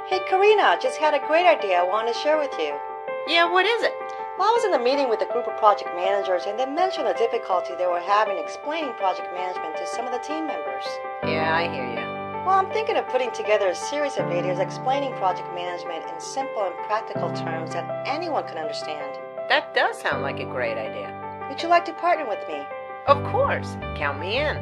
Hey Karina, just had a great idea I want to share with you. Yeah, what is it? Well, I was in a meeting with a group of project managers and they mentioned the difficulty they were having explaining project management to some of the team members. Yeah, I hear you. Well, I'm thinking of putting together a series of videos explaining project management in simple and practical terms that anyone can understand. That does sound like a great idea. Would you like to partner with me? Of course. Count me in.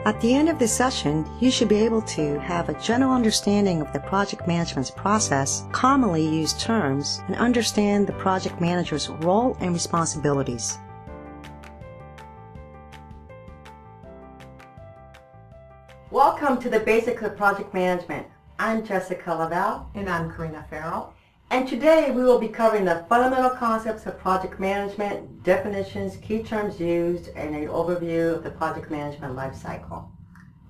At the end of this session, you should be able to have a general understanding of the project management's process, commonly used terms, and understand the project manager's role and responsibilities. Welcome to the Basics of Project Management. I'm Jessica Lavelle. And I'm Karina Farrell. And today we will be covering the fundamental concepts of project management, definitions, key terms used, and an overview of the project management lifecycle.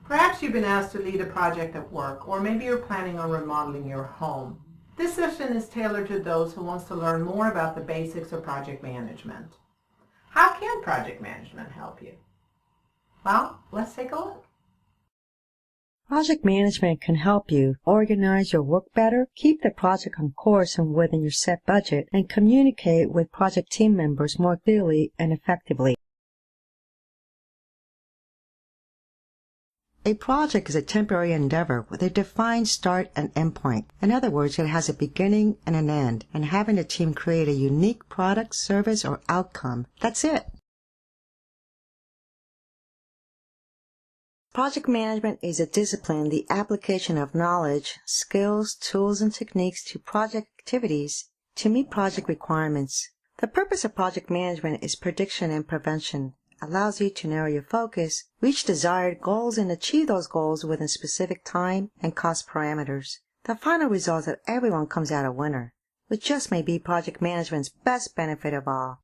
Perhaps you've been asked to lead a project at work, or maybe you're planning on remodeling your home. This session is tailored to those who want to learn more about the basics of project management. How can project management help you? Well, let's take a look. Project management can help you organize your work better, keep the project on course and within your set budget, and communicate with project team members more clearly and effectively. A project is a temporary endeavor with a defined start and end point. In other words, it has a beginning and an end, and having a team create a unique product, service, or outcome, that's it. Project management is a discipline, the application of knowledge, skills, tools, and techniques to project activities to meet project requirements. The purpose of project management is prediction and prevention. It allows you to narrow your focus, reach desired goals, and achieve those goals within specific time and cost parameters. The final result is that everyone comes out a winner, which just may be project management's best benefit of all.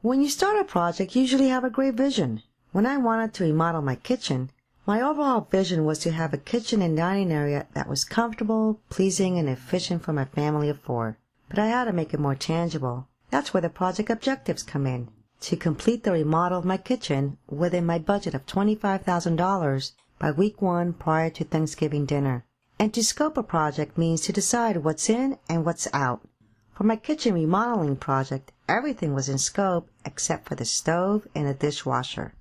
When you start a project, you usually have a great vision. When I wanted to remodel my kitchen, my overall vision was to have a kitchen and dining area that was comfortable, pleasing, and efficient for my family of 4. But I had to make it more tangible. That's where the project objectives come in. To complete the remodel of my kitchen within my budget of $25,000 by week 1 prior to Thanksgiving dinner. And to scope a project means to decide what's in and what's out. For my kitchen remodeling project, everything was in scope except for the stove and the dishwasher.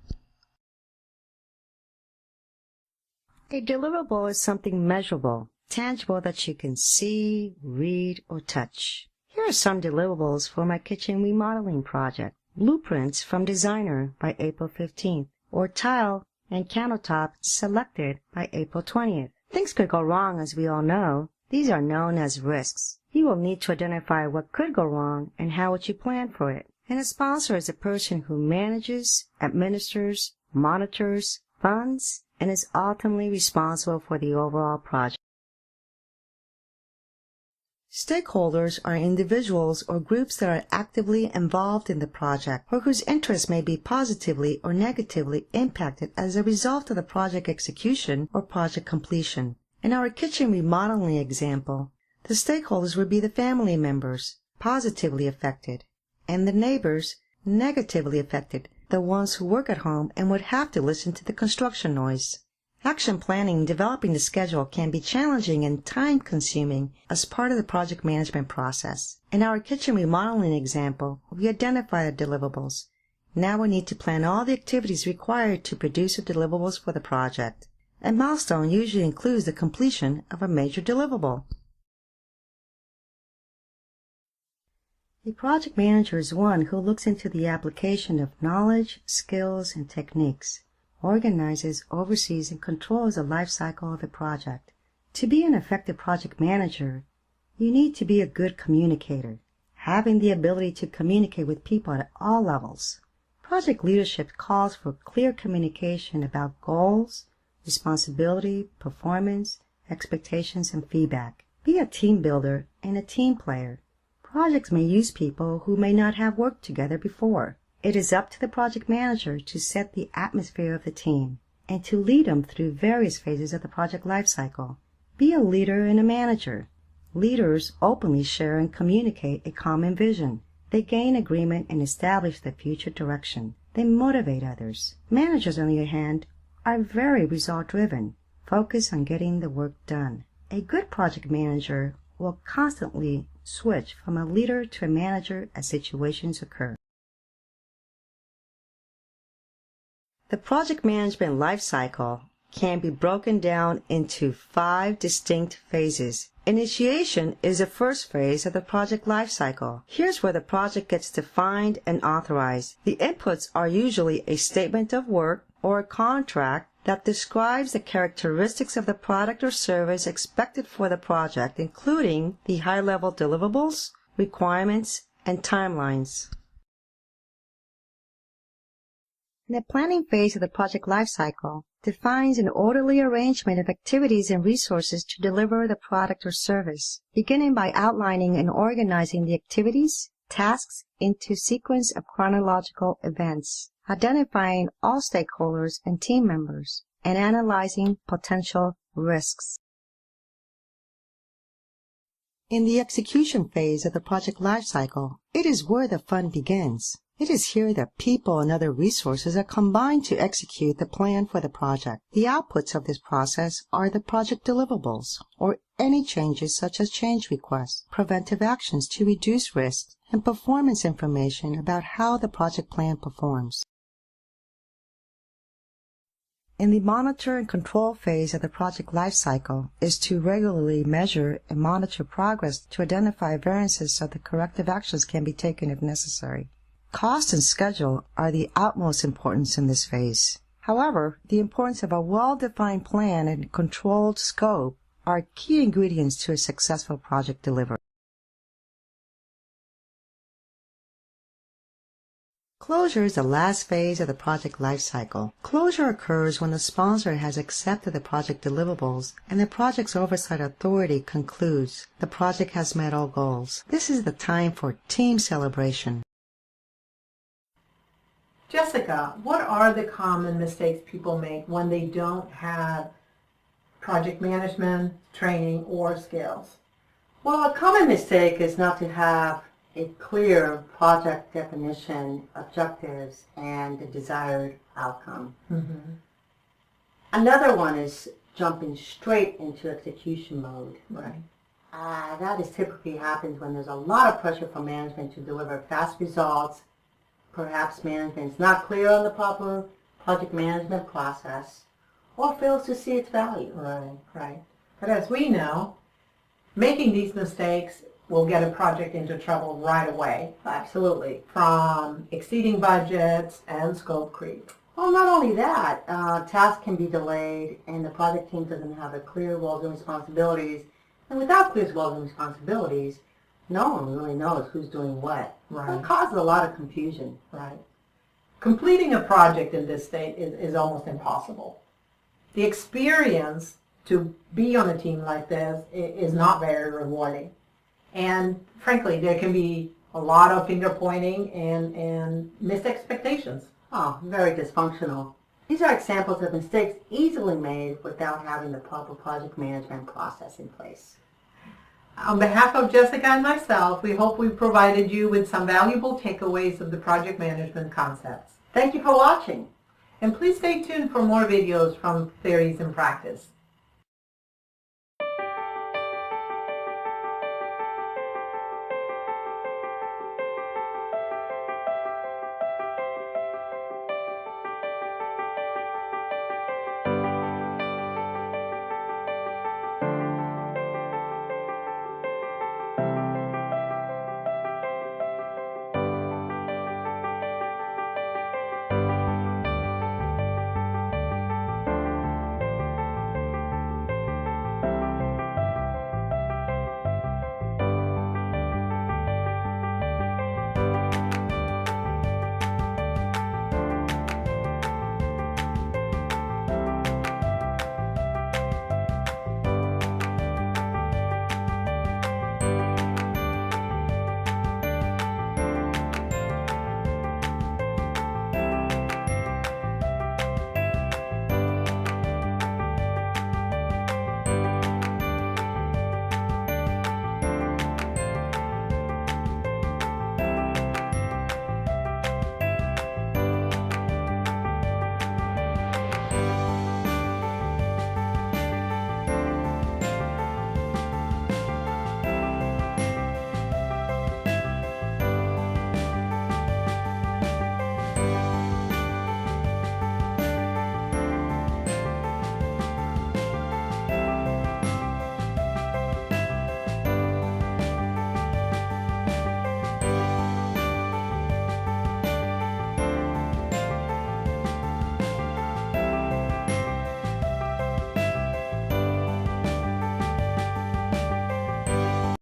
A deliverable is something measurable, tangible that you can see, read, or touch. Here are some deliverables for my kitchen remodeling project. Blueprints from designer by April 15th, or tile and countertop selected by April 20th. Things could go wrong, as we all know. These are known as risks. You will need to identify what could go wrong and how would you plan for it. And a sponsor is a person who manages, administers, monitors, funds, and is ultimately responsible for the overall project. Stakeholders are individuals or groups that are actively involved in the project or whose interests may be positively or negatively impacted as a result of the project execution or project completion. In our kitchen remodeling example, the stakeholders would be the family members, positively affected, and the neighbors, negatively affected, the ones who work at home and would have to listen to the construction noise. Action planning and developing the schedule can be challenging and time-consuming as part of the project management process. In our kitchen remodeling example, we identify the deliverables. Now we need to plan all the activities required to produce the deliverables for the project. A milestone usually includes the completion of a major deliverable. A project manager is one who looks into the application of knowledge, skills, and techniques, organizes, oversees, and controls the life cycle of a project. To be an effective project manager, you need to be a good communicator, having the ability to communicate with people at all levels. Project leadership calls for clear communication about goals, responsibility, performance, expectations, and feedback. Be a team builder and a team player. Projects may use people who may not have worked together before. It is up to the project manager to set the atmosphere of the team and to lead them through various phases of the project lifecycle. Be a leader and a manager. Leaders openly share and communicate a common vision. They gain agreement and establish the future direction. They motivate others. Managers, on the other hand, are very result-driven, focused on getting the work done. A good project manager will constantly switch from a leader to a manager as situations occur. The project management lifecycle can be broken down into 5 distinct phases. Initiation is the first phase of the project lifecycle. Here's where the project gets defined and authorized. The inputs are usually a statement of work or a contract that describes the characteristics of the product or service expected for the project, including the high-level deliverables, requirements, and timelines. The planning phase of the project lifecycle defines an orderly arrangement of activities and resources to deliver the product or service, beginning by outlining and organizing the activities, tasks into sequence of chronological events, identifying all stakeholders and team members, and analyzing potential risks. In the execution phase of the project lifecycle, it is where the fun begins. It is here that people and other resources are combined to execute the plan for the project. The outputs of this process are the project deliverables, or any changes such as change requests, preventive actions to reduce risks, and performance information about how the project plan performs. In the monitor and control phase of the project lifecycle is to regularly measure and monitor progress to identify variances so that corrective actions can be taken if necessary. Cost and schedule are the utmost importance in this phase. However, the importance of a well-defined plan and controlled scope are key ingredients to a successful project delivery. Closure is the last phase of the project lifecycle. Closure occurs when the sponsor has accepted the project deliverables and the project's oversight authority concludes the project has met all goals. This is the time for team celebration. Jessica, what are the common mistakes people make when they don't have project management, training, or skills? Well, a common mistake is not to have a clear project definition, objectives, and the desired outcome. Another one is jumping straight into execution mode. Right. That is typically happens when there's a lot of pressure from management to deliver fast results. Perhaps management is not clear on the proper project management process or fails to see its value. Right. But as we know, making these mistakes will get a project into trouble right away. Absolutely. From exceeding budgets and scope creep. Well, not only that, tasks can be delayed and the project team doesn't have a clear roles and responsibilities. And without clear roles and responsibilities, no one really knows who's doing what. Right. So it causes a lot of confusion. Right. Completing a project in this state is almost impossible. The experience to be on a team like this is not very rewarding. And frankly, there can be a lot of finger pointing and missed expectations. Oh, very dysfunctional. These are examples of mistakes easily made without having the proper project management process in place. On behalf of Jessica and myself, we hope we provided you with some valuable takeaways of the project management concepts. Thank you for watching. And please stay tuned for more videos from Theories in Practice.